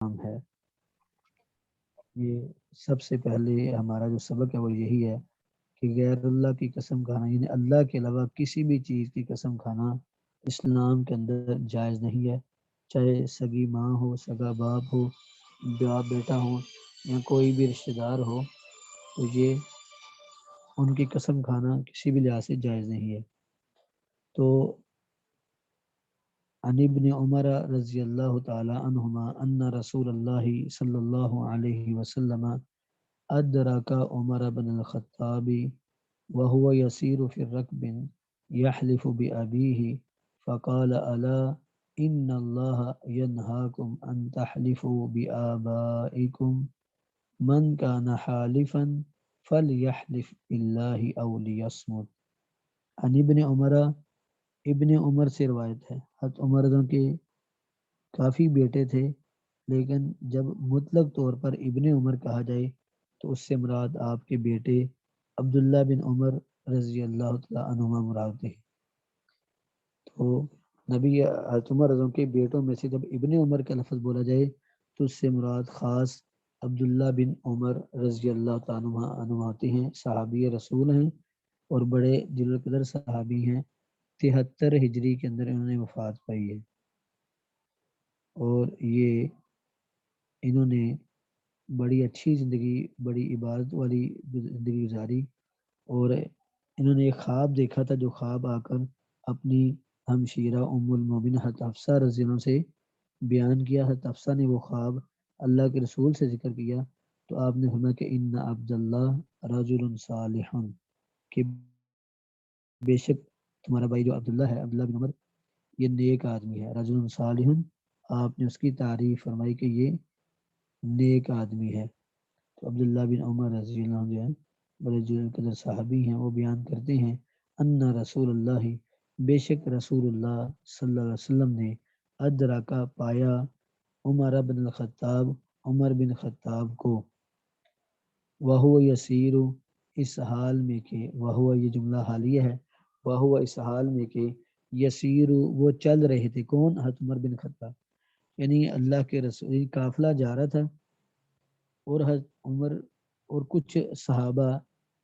کام ہے۔ یہ سب سے پہلے ہمارا جو سبق ہے وہ یہی ہے کہ غیر اللہ کی قسم کھانا یعنی اللہ کے علاوہ کسی بھی چیز کی قسم کھانا اسلام کے اندر جائز نہیں ہے، چاہے سگی ماں ہو، سگا باپ ہو، باپ بیٹا ہو یا کوئی بھی رشتہ دار ہو، تو یہ ان کی قسم کھانا کسی بھی لحاظ سے جائز نہیں ہے۔ تو عن ابن عمر رضی اللہ تعالی عنہما ان رسول اللہ صلی اللہ علیہ وسلم ادرک عمر بن الخطاب وهو يسير في الركب يحلف بأبيه فقال ألا إن الله ينهاكم أن تحلفوا بآبائكم من كان حالفا فليحلف بالله أو ليصمت۔ عن ابن عمر، ابن عمر سے روایت ہے، حضرت عمر رضی اللہ عنہ کے کافی بیٹے تھے، لیکن جب مطلق طور پر ابن عمر کہا جائے تو اس سے مراد آپ کے بیٹے عبداللہ بن عمر رضی اللہ تعالیٰ عنہما مراد تھے۔ تو نبی حضرت عمر رضی اللہ عنہ کے بیٹوں میں سے جب ابن عمر کا لفظ بولا جائے تو اس سے مراد خاص عبداللہ بن عمر رضی اللہ تعالیٰ عنہ ہوتے ہیں، صحابی رسول ہیں اور بڑے جلیل القدر صحابی ہیں۔ 73 ہجری کے اندر انہوں نے وفات پائی ہے، اور یہ انہوں نے بڑی اچھی زندگی، بڑی عبادت والی زندگی گزاری، اور انہوں نے ایک خواب دیکھا تھا جو خواب آ کر اپنی ہمشیرہ ام المومنین حضرت حفصہ رضی اللہ عنہ سے بیان کیا۔ حضرت حفصہ نے وہ خواب اللہ کے رسول سے ذکر کیا تو آپ نے فرمایا کہ ان عبداللہ رجل صالح، کہ بے شک تمہارا بھائی جو عبداللہ ہے، عبداللہ بن عمر، یہ نیک آدمی ہے۔ رجل صالح، آپ نے اس کی تعریف فرمائی کہ یہ نیک آدمی ہے۔ تو عبداللہ بن عمر رضی اللہ عنہ جو ہے بڑے جلیل قدر صحابی ہیں، وہ بیان کرتے ہیں ان رسول اللہ، بے شک رسول اللہ صلی اللہ علیہ وسلم نے ادرکا پایا عمر بن الخطاب، عمر بن خطاب کو، وہو یسیر، اس حال میں کہ، وہو یہ جملہ حالیہ ہے، وہو اس حال میں کہ یسیر وہ چل رہے تھے، کون؟ حضرت عمر بن خطاب، یعنی اللہ کے رسول قافلہ جا رہا تھا اور حضرت عمر اور کچھ صحابہ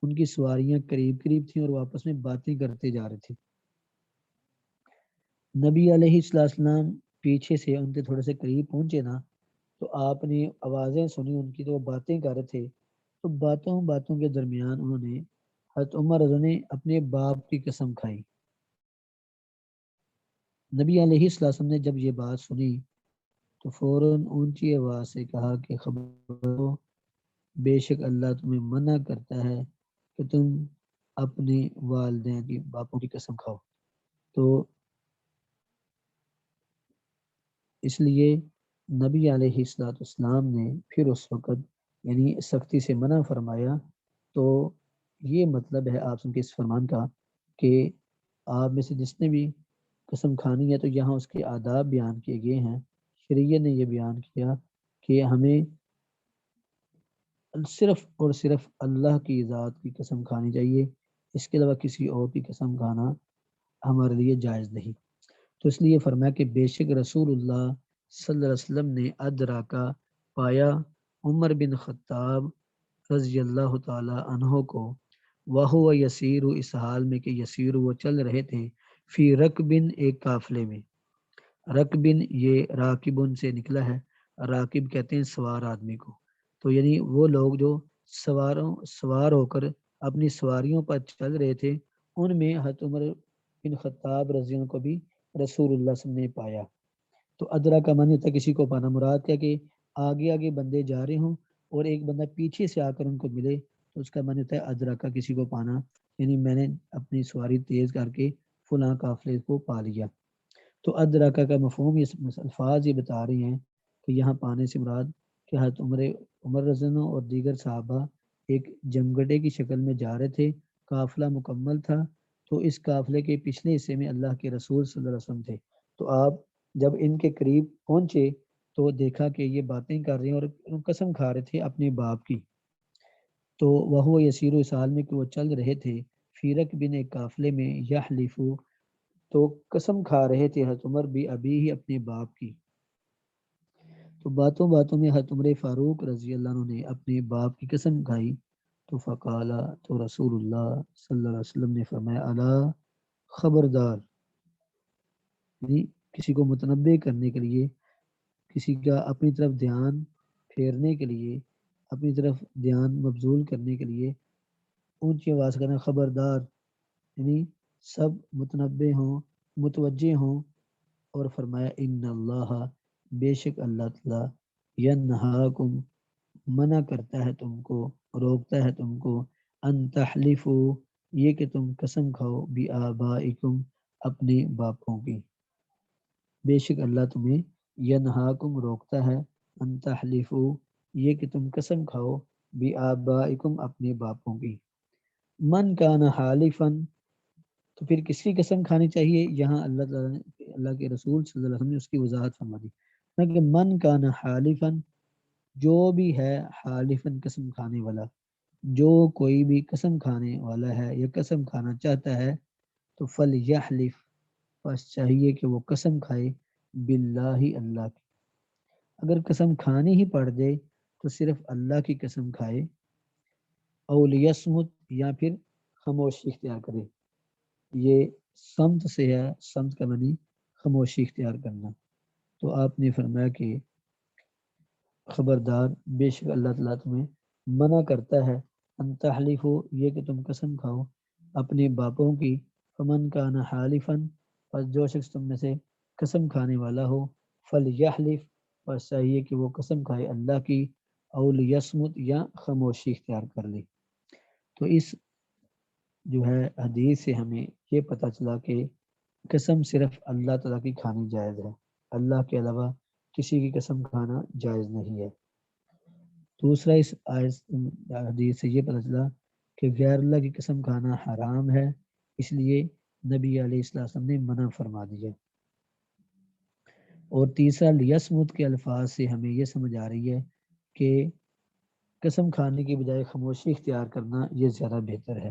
ان کی سواریاں قریب قریب تھیں اور وہ آپس میں باتیں کرتے جا رہے تھے۔ نبی علیہ السلام پیچھے سے ان کے تھوڑے سے قریب پہنچے نا تو آپ نے آوازیں سنی ان کی، تو وہ باتیں کر رہے تھے، تو باتوں کے درمیان انہوں نے حضرت عمر رضی اللہ عنہ نے اپنے باپ کی قسم کھائی۔ نبی علیہ السلام نے جب یہ بات سنی تو فوراً اونچی آواز سے کہا کہ خبر، بے شک اللہ تمہیں منع کرتا ہے کہ تم اپنے والدین کی، باپوں کی قسم کھاؤ۔ تو اس لیے نبی علیہ السلام نے پھر اس وقت یعنی سختی سے منع فرمایا۔ تو یہ مطلب ہے آپ کے اس فرمان کا کہ آپ میں سے جس نے بھی قسم کھانی ہے تو یہاں اس کے آداب بیان کیے گئے ہیں۔ شریعت نے یہ بیان کیا کہ ہمیں صرف اور صرف اللہ کی ذات کی قسم کھانی چاہیے، اس کے علاوہ کسی اور کی قسم کھانا ہمارے لیے جائز نہیں۔ تو اس لیے فرمایا کہ بے شک رسول اللہ صلی اللہ علیہ وسلم نے ادراکا پایا عمر بن خطاب رضی اللہ تعالی عنہ کو، وہو یسیر اس حال میں کہ یسیر وہ چل رہے تھے، فی رکبن ایک قافلے میں۔ رکبن یہ راکبن سے نکلا ہے، راکب کہتے ہیں سوار آدمی کو، تو یعنی وہ لوگ جو سوار ہو کر اپنی سواریوں پر چل رہے تھے، ان میں حضرت عمر بن خطاب رضی اللہ عنہ کو بھی رسول اللہ صلی اللہ علیہ وسلم نے پایا۔ تو ادرا کا معنی ہوتا ہے کسی کو پانا، مراد کیا کہ آگے آگے بندے جا رہے ہوں اور ایک بندہ پیچھے سے آ کر ان کو ملے تو اس کا معنی ہوتا ہے ادرا کا کسی کو پانا، یعنی میں نے اپنی سواری تیز کر کے فلاں قافلے کو پا لیا۔ تو ادرکا کا مفہوم یہ الفاظ یہ بتا رہی ہیں کہ یہاں پانے سے مراد کہ حضرت عمر رضی اللہ عنہ اور دیگر صحابہ ایک جمگڈے کی شکل میں جا رہے تھے، قافلہ مکمل تھا، تو اس قافلے کے پچھلے حصے میں اللہ کے رسول صلی اللہ علیہ وسلم تھے۔ تو آپ جب ان کے قریب پہنچے تو دیکھا کہ یہ باتیں کر رہے ہیں اور قسم کھا رہے تھے اپنے باپ کی۔ تو وہ یسیر و سال میں کہ وہ چل رہے تھے، فیرک بن ایک قافلے میں، یحلفو تو قسم کھا رہے تھے حضرت عمر بھی ابھی ہی اپنے باپ کی۔ تو باتوں باتوں میں حضرت عمر فاروق رضی اللہ عنہ نے اپنے باپ کی قسم کھائی، تو فقالا، تو رسول اللہ صلی اللہ علیہ وسلم نے فرمایا، الا، خبردار، یعنی کسی کو متنبع کرنے کے لیے، کسی کا اپنی طرف دھیان پھیرنے کے لیے، اپنی طرف دھیان مبذول کرنے کے لیے اونچی آواز کرنا، خبردار، یعنی سب متنبع ہوں، متوجہ ہوں، اور فرمایا ان اللہ، بے شک اللہ تعالیٰ، ینہاکم، منع کرتا ہے تم کو، روکتا ہے تم کو، ان تحلفو، یہ کہ تم قسم کھاؤ، بآبائکم، اپنے باپوں کی، بے شک اللہ تمہیں ینہاکم، روکتا ہے، ان تحلفو، یہ کہ تم قسم کھاؤ، بآبائکم، اپنے باپوں کی۔ من کان حالفن، تو پھر کس کی قسم کھانی چاہیے؟ یہاں اللہ تعالیٰ نے، اللہ کے رسول صلی اللہ علیہ وسلم نے اس کی وضاحت فرما دی کہ من کان حالفن، جو بھی ہے، حالفن، قسم کھانے والا، جو کوئی بھی قسم کھانے والا ہے یا قسم کھانا چاہتا ہے، تو فلیحلف، بس چاہیے کہ وہ قسم کھائے، باللہ، اللہ کی، اگر قسم کھانی ہی پڑ جائے تو صرف اللہ کی قسم کھائے، او لیسمت، یا پھر خاموشی اختیار کرے۔ یہ سمت سے ہے، سمت کا معنی خاموشی اختیار کرنا۔ تو آپ نے فرمایا کہ خبردار، بے شک اللہ تعالیٰ تمہیں منع کرتا ہے، ان تحلفو، یہ کہ تم قسم کھاؤ اپنے باپوں کی، فمن کان حالفن، پس جو شخص تم میں سے قسم کھانے والا ہو، فلیحلف، پس چاہیے کہ وہ قسم کھائے اللہ کی، او لیسمت، یا خاموشی اختیار کر لے۔ تو اس جو ہے حدیث سے ہمیں یہ پتہ چلا کہ قسم صرف اللہ تعالیٰ کی کھانی جائز ہے، اللہ کے علاوہ کسی کی قسم کھانا جائز نہیں ہے۔ دوسرا، اس حدیث سے یہ پتہ چلا کہ غیر اللہ کی قسم کھانا حرام ہے، اس لیے نبی علیہ السلام نے منع فرما دیا۔ اور تیسرا، لیسمت کے الفاظ سے ہمیں یہ سمجھ آ رہی ہے کہ قسم کھانے کی بجائے خاموشی اختیار کرنا یہ زیادہ بہتر ہے۔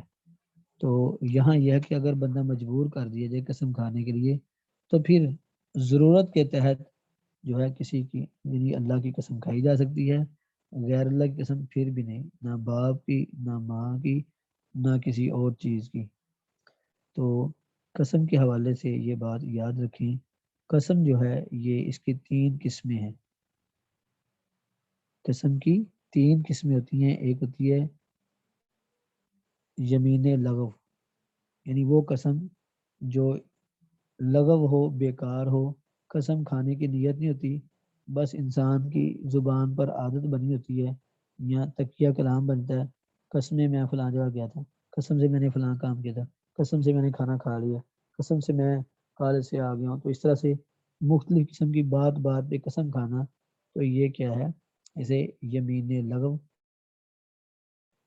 تو یہاں یہ ہے کہ اگر بندہ مجبور کر دیا جائے قسم کھانے کے لیے، تو پھر ضرورت کے تحت جو ہے کسی کی، یعنی اللہ کی قسم کھائی جا سکتی ہے، غیر اللہ کی قسم پھر بھی نہیں، نہ باپ کی، نہ ماں کی، نہ کسی اور چیز کی۔ تو قسم کے حوالے سے یہ بات یاد رکھیں، قسم جو ہے یہ اس کی 3 قسمیں ہیں۔ قسم کی 3 قسمیں ہوتی ہیں، ایک ہوتی ہے یمین لغو، یعنی وہ قسم جو لغو ہو، بیکار ہو، قسم کھانے کی نیت نہیں ہوتی، بس انسان کی زبان پر عادت بنی ہوتی ہے، یا تکیہ کلام بنتا ہے، قسم سے میں فلاں جگہ گیا تھا، قسم سے میں نے فلاں کام کیا تھا، قسم سے میں نے کھانا کھا لیا، قسم سے میں کالج سے آ گیا ہوں۔ تو اس طرح سے مختلف قسم کی بات بات پہ قسم کھانا، تو یہ کیا ہے؟ اسے یمین لغو،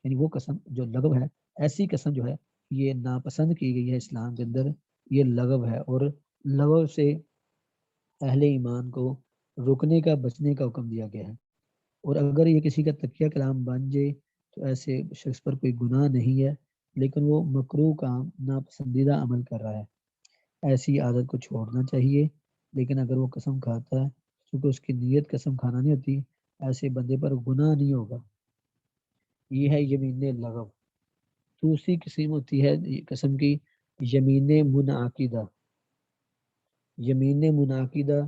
یعنی وہ قسم جو لغو ہے، ایسی قسم جو ہے یہ ناپسند کی گئی ہے اسلام کے اندر، یہ لغو ہے، اور لغو سے اہل ایمان کو رکنے کا، بچنے کا حکم دیا گیا ہے۔ اور اگر یہ کسی کا تکیہ کلام بن جائے تو ایسے شخص پر کوئی گناہ نہیں ہے، لیکن وہ مکروہ کام، ناپسندیدہ عمل کر رہا ہے، ایسی عادت کو چھوڑنا چاہیے۔ لیکن اگر وہ قسم کھاتا ہے، چونکہ اس کی نیت قسم کھانا نہیں ہوتی، ایسے بندے پر گناہ نہیں ہوگا۔ یہ ہے یمین لغو۔ دوسری قسم ہوتی ہے قسم کی یمین منعقدہ۔ یمین منعقدہ،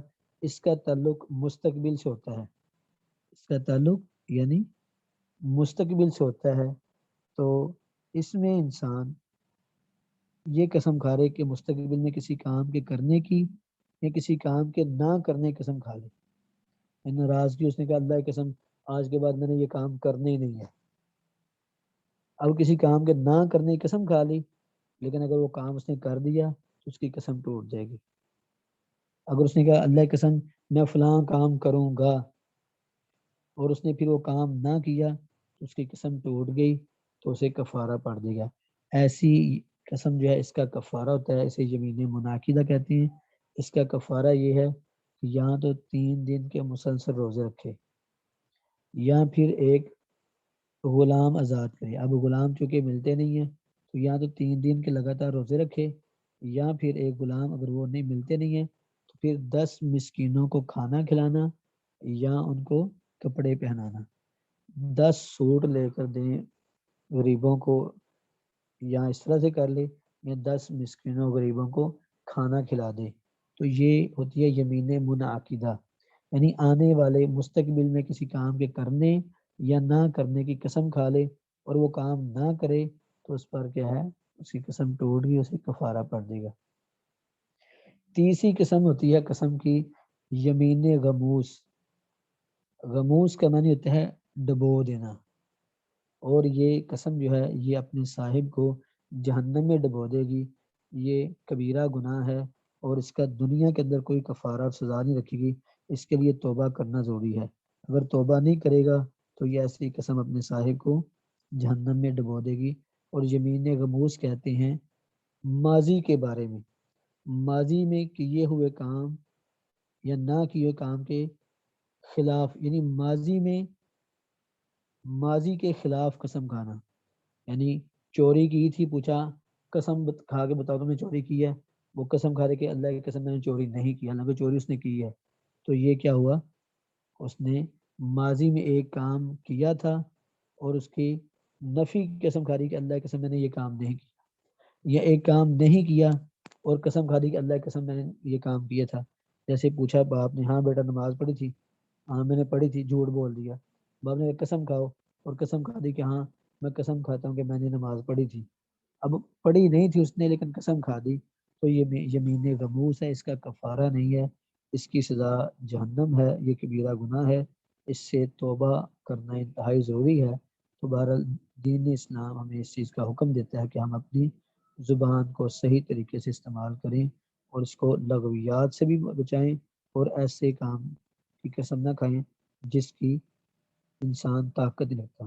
اس کا تعلق مستقبل سے ہوتا ہے، اس کا تعلق یعنی مستقبل سے ہوتا ہے۔ تو اس میں انسان یہ قسم کھا رہے کہ مستقبل میں کسی کام کے کرنے کی یا کسی کام کے نہ کرنے کی قسم کھا لے، ناراضگی، اس نے کہا اللہ کی قسم آج کے بعد میں نے یہ کام کرنے ہی نہیں ہے۔ اب کسی کام کے نہ کرنے کی قسم کھا لی، لیکن اگر وہ کام اس نے کر دیا تو اس کی قسم ٹوٹ جائے گی۔ اگر اس نے کہا اللہ کی قسم میں فلاں کام کروں گا، اور اس نے پھر وہ کام نہ کیا تو اس کی قسم ٹوٹ گئی، تو اسے کفارہ پڑ دے گا۔ ایسی قسم جو ہے اس کا کفارہ ہوتا ہے، اسے یمین منعقدہ کہتے ہیں۔ اس کا کفارہ یہ ہے کہ یا تو 3 دن کے مسلسل روزے رکھے، یا پھر ایک غلام آزاد کرے۔ اب غلام چونکہ ملتے نہیں ہیں، تو یا تو 3 دن کے لگاتار روزے رکھے، یا پھر ایک غلام اگر وہ نہیں ملتے نہیں ہیں تو پھر 10 مسکینوں کو کھانا کھلانا، یا ان کو کپڑے پہنانا، 10 سوٹ لے کر دیں غریبوں کو، یا اس طرح سے کر لے، یا 10 مسکینوں غریبوں کو کھانا کھلا دے، تو یہ ہوتی ہے یمین منعقدہ، یعنی آنے والے مستقبل میں کسی کام کے کرنے یا نہ کرنے کی قسم کھا لے اور وہ کام نہ کرے تو اس پر کیا ہے، اس کی قسم ٹوٹ گئی، اسے کفارہ پڑ دے گا۔ تیسری قسم ہوتی ہے قسم کی یمین غموس۔ غموس کا معنی ہوتا ہے ڈبو دینا، اور یہ قسم جو ہے یہ اپنے صاحب کو جہنم میں ڈبو دے گی، یہ کبیرہ گناہ ہے اور اس کا دنیا کے اندر کوئی کفارہ اور سزا نہیں رکھے گی، اس کے لیے توبہ کرنا ضروری ہے۔ اگر توبہ نہیں کرے گا تو یہ ایسی قسم اپنے صاحب کو جہنم میں ڈبو دے گی۔ اور یمین غموس کہتے ہیں ماضی کے بارے میں، ماضی میں کیے ہوئے کام یا نہ کیے ہوئے کام کے خلاف، یعنی ماضی کے خلاف قسم کھانا، یعنی چوری کی تھی، پوچھا قسم کھا کے بتاؤ تم نے چوری کی ہے، وہ قسم کھا دے کہ اللہ کی قسم میں نے چوری نہیں کی، حالانکہ چوری اس نے کی ہے، تو یہ کیا ہوا، اس نے ماضی میں ایک کام کیا تھا اور اس کی نفی کی قسم کھا دی کہ اللہ کی قسم میں نے یہ کام نہیں کیا، یا ایک کام نہیں کیا اور قسم کھا دی کہ اللہ کی قسم میں نے یہ کام کیا تھا۔ جیسے پوچھا باپ نے، ہاں بیٹا نماز پڑھی تھی، ہاں میں نے پڑھی تھی، جھوٹ بول دیا، باپ نے قسم کھاؤ اور قسم کھا دی کہ ہاں میں قسم کھاتا ہوں کہ میں نے نماز پڑھی تھی، اب پڑھی نہیں تھی اس نے لیکن قسم کھا دی، تو یہ یمین غموس ہے، اس کا کفارہ نہیں ہے، اس کی سزا جہنم ہے، یہ کبیرہ گناہ ہے، اس سے توبہ کرنا انتہائی ضروری ہے۔ تو بہرحال دین اسلام ہمیں اس چیز کا حکم دیتا ہے کہ ہم اپنی زبان کو صحیح طریقے سے استعمال کریں اور اس کو لغویات سے بھی بچائیں اور ایسے کام کی قسم نہ کھائیں جس کی انسان طاقت نہیں رکھتا۔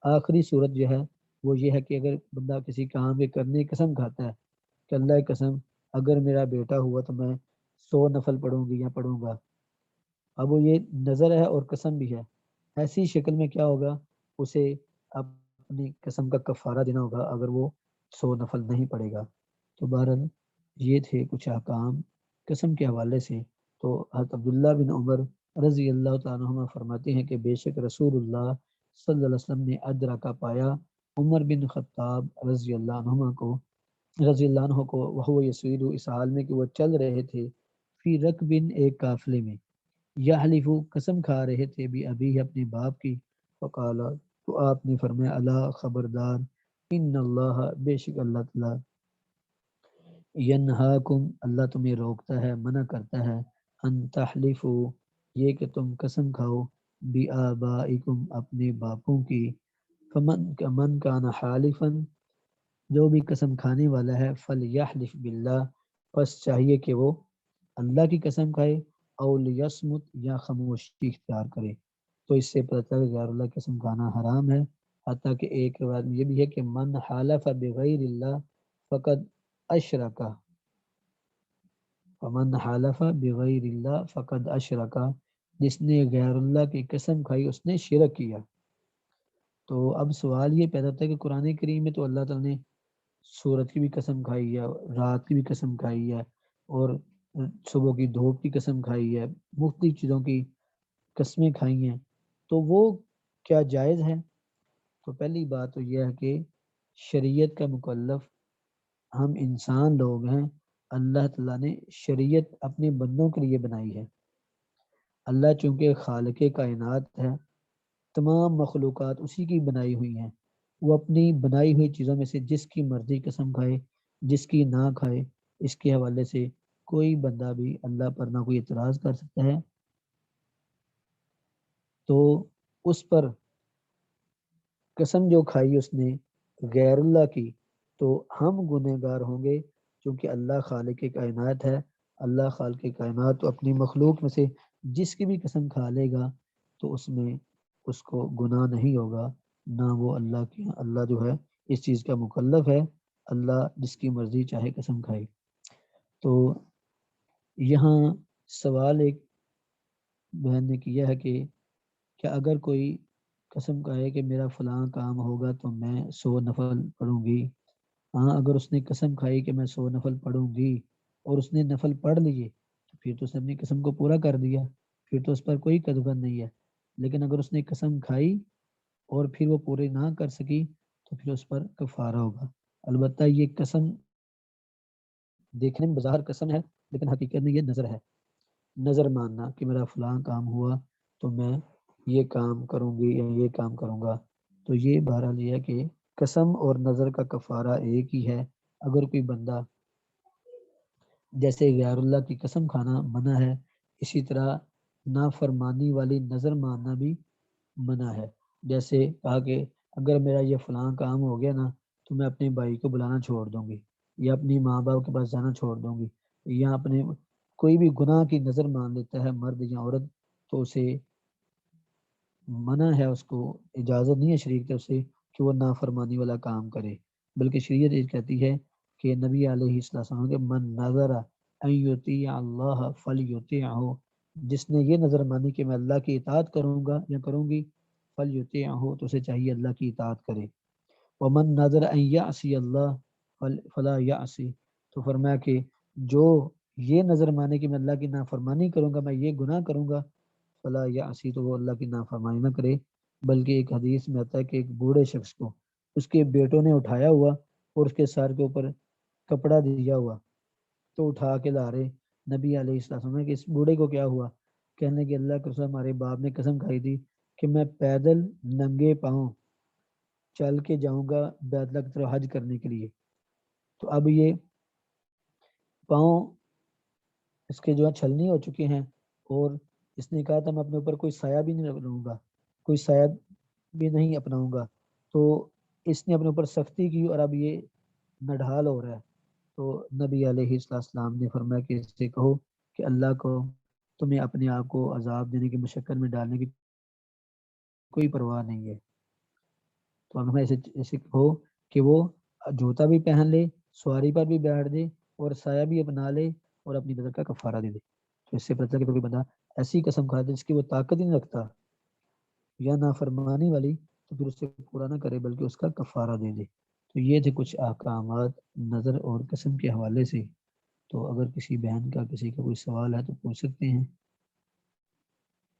آخری صورت جو ہے وہ یہ ہے کہ اگر بندہ کسی کام کے کرنے کی قسم کھاتا ہے کہ اللہ کی قسم اگر میرا بیٹا ہوا تو میں 100 نفل پڑھوں گی یا پڑھوں گا، اب وہ یہ نظر ہے اور قسم بھی ہے، ایسی شکل میں کیا ہوگا، اسے اپنی قسم کا کفارہ دینا ہوگا اگر وہ 100 نفل نہیں پڑے گا۔ تو بہرحال یہ تھے کچھ احکام قسم کے حوالے سے۔ تو حضرت عبداللہ بن عمر رضی اللہ تعالیٰ عنہ فرماتے ہیں کہ بے شک رسول اللہ صلی اللہ علیہ وسلم نے ادرکا پایا عمر بن خطاب رضی اللہ عنہ کو وہ یسیر اس حال میں کہ وہ چل رہے تھے فی رکبن ایک قافلے میں، یحلفو قسم کھا رہے تھے بھی ابھی اپنے باپ کی، فقال تو آپ نے فرمایا اللہ خبردار، ان اللہ بے شک اللہ تعالیٰ ینہاکم اللہ تمہیں روکتا ہے، منع کرتا ہے، ان تحلفو یہ کہ تم قسم کھاؤ بآبائکم اپنے باپوں کی، فمن کان حالفا جو بھی قسم کھانے والا ہے فلیحلف باللہ پس چاہیے کہ وہ اللہ کی قسم کھائے، او لیصمت یا خاموشی اختیار کرے۔ تو اس سے پتہ چلا کہ غیر اللہ کی قسم کھانا حرام ہے، حتیٰ کہ ایک روایت میں یہ بھی ہے کہ من حالف بغیر اللہ فقد اشرکا، فمن حالف بغیر اللہ فقد اشرکا، جس نے غیر اللہ کی قسم کھائی اس نے شرک کیا۔ تو اب سوال یہ پیدا ہوتا ہے کہ قرآن کریم میں تو اللہ تعالیٰ نے سورت کی بھی قسم کھائی ہے، رات کی بھی قسم کھائی ہے، اور صبح کی دھوپ کی قسم کھائی ہے، مختلف چیزوں کی قسمیں کھائی ہیں، تو وہ کیا جائز ہے؟ تو پہلی بات تو یہ ہے کہ شریعت کا مکلف ہم انسان لوگ ہیں، اللہ تعالیٰ نے شریعت اپنے بندوں کے لیے بنائی ہے۔ اللہ چونکہ خالق کائنات ہے، تمام مخلوقات اسی کی بنائی ہوئی ہیں، وہ اپنی بنائی ہوئی چیزوں میں سے جس کی مرضی قسم کھائے، جس کی نہ کھائے، اس کے حوالے سے کوئی بندہ بھی اللہ پر نہ کوئی اعتراض کر سکتا ہے، تو اس پر قسم جو کھائی اس نے غیر اللہ کی تو ہم گنہگار ہوں گے، کیونکہ اللہ خالق کائنات ہے، اللہ خالق کائنات تو اپنی مخلوق میں سے جس کی بھی قسم کھا لے گا تو اس میں اس کو گناہ نہیں ہوگا، نہ وہ اللہ کی، اللہ جو ہے اس چیز کا مکلف ہے، اللہ جس کی مرضی چاہے قسم کھائے۔ تو یہاں سوال ایک بہن نے کیا ہے کہ کیا اگر کوئی قسم کہے کہ میرا فلاں کام ہوگا تو میں 100 نفل پڑھوں گی، ہاں اگر اس نے قسم کھائی کہ میں 100 نفل پڑھوں گی اور اس نے نفل پڑھ لیے تو پھر تو اس نے اپنی قسم کو پورا کر دیا، پھر تو اس پر کوئی قدغن نہیں ہے، لیکن اگر اس نے قسم کھائی اور پھر وہ پورے نہ کر سکی تو پھر اس پر کفارہ ہوگا۔ البتہ یہ قسم دیکھنے میں بظاہر قسم ہے، لیکن حقیقت میں یہ نظر ہے، نظر ماننا کہ میرا فلاں کام ہوا تو میں یہ کام کروں گی یا یہ کام کروں گا۔ تو یہ بہرحال یہ ہے کہ قسم اور نظر کا کفارہ ایک ہی ہے۔ اگر کوئی بندہ جیسے غیر اللہ کی قسم کھانا منع ہے، اسی طرح نافرمانی والی نظر ماننا بھی منع ہے۔ جیسے کہا کہ اگر میرا یہ فلاں کام ہو گیا نا تو میں اپنے بھائی کو بلانا چھوڑ دوں گی، یا اپنی ماں باپ کے پاس جانا چھوڑ دوں گی، یا اپنے کوئی بھی گناہ کی نظر مان لیتا ہے مرد یا عورت تو اسے منع ہے، اس کو اجازت نہیں ہے شریعت طرف سے کہ وہ نافرمانی والا کام کرے، بلکہ شریعت یہ کہتی ہے کہ نبی علیہ السلام کے من نظر ان یطیع اللہ فلیطیعہ، جس نے یہ نظر مانی کہ میں اللہ کی اطاعت کروں گا یا کروں گی، فلیطیعہ تو اسے چاہیے اللہ کی اطاعت کرے۔ ومن نظر ان یعصی اللہ فلا یعصی، تو فرمایا کہ جو یہ نظر مانے کہ میں اللہ کی نافرمانی کروں گا، میں یہ گناہ کروں گا، فلا یعصی تو وہ اللہ کی نافرمانی نہ کرے۔ بلکہ ایک حدیث میں آتا ہے کہ ایک بوڑھے شخص کو اس کے بیٹوں نے اٹھایا ہوا اور اس کے سر کے اوپر کپڑا دیا ہوا، تو اٹھا کے لا رہے نبی علیہ السلام نے کہ اس بوڑھے کو کیا ہوا؟ کہنے کہ اللہ کے رسول ہمارے باپ نے قسم کھائی تھی کہ میں پیدل ننگے پاؤں چل کے جاؤں گا بیت اللہ کی طرف حج کرنے کے لیے، تو اب یہ پاؤں اس کے جو ہے چھلنی ہو چکے ہیں، اور اس نے کہا تھا میں اپنے اوپر کوئی سایہ بھی نہیں لوں گا، کوئی سایہ بھی نہیں اپناؤں گا، تو اس نے اپنے اوپر سختی کی اور اب یہ نڈھال ہو رہا ہے۔ تو نبی علیہ السلام نے فرمایا کہ اس سے کہو کہ اللہ کو تمہیں اپنے آپ کو عذاب دینے کی مشقت میں ڈالنے کی کوئی پرواہ نہیں ہے، تو ہمیں ایسے کہو کہ وہ جوتا بھی پہن لے، سواری پر بھی بیٹھ دے اور سایہ بھی اپنا لے اور اپنی نظر کا کفارہ دے دے۔ تو اس سے پتہ کہ کوئی بندہ ایسی قسم کھاتا ہے جس کی وہ طاقت ہی نہیں رکھتا یا نافرمانی والی، تو پھر اس سے پورا نہ کرے بلکہ اس کا کفارہ دے دے۔ تو یہ تھے کچھ احکامات نظر اور قسم کے حوالے سے۔ تو اگر کسی بہن کا کسی کا کوئی سوال ہے تو پوچھ سکتے ہیں۔